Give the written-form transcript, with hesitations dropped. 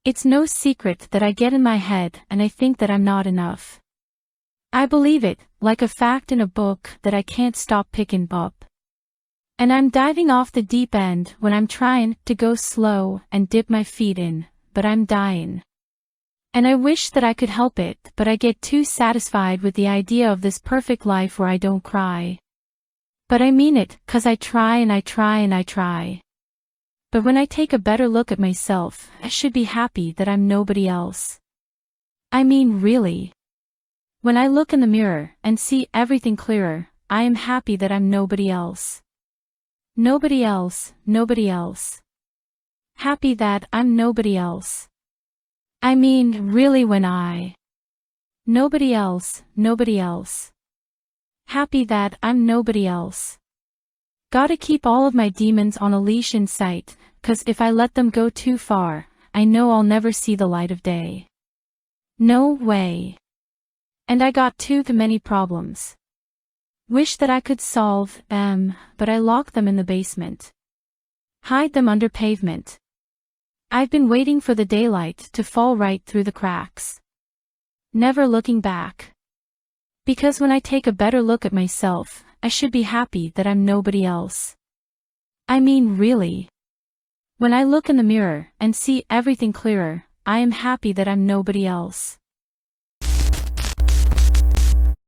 It's no secret that I get in my head and I think that I'm not enough. I believe it, like a fact in a book, that I can't stop picking up. And I'm diving off the deep end when I'm trying to go slow and dip my feet in, but I'm dying. And I wish that I could help it, but I get too satisfied with the idea of this perfect life where I don't cry. But I mean it, 'cause I try and I try and I try. But when I take a better look at myself, I should be happy that I'm nobody else. I mean, really. When I look in the mirror and see everything clearer, I am happy that I'm nobody else. Nobody else, nobody else. Happy that I'm nobody else. I mean, really, when nobody else, nobody else. Happy that I'm nobody else. Gotta keep all of my demons on a leash in sight, 'cause if I let them go too far, I know I'll never see the light of day. No way. And I got too many problems. Wish that I could solve them, but I lock them in the basement. Hide them under pavement. I've been waiting for the daylight to fall right through the cracks. Never looking back. Because when I take a better look at myself, I should be happy that I'm nobody else. I mean, really. When I look in the mirror and see everything clearer, I am happy that I'm nobody else.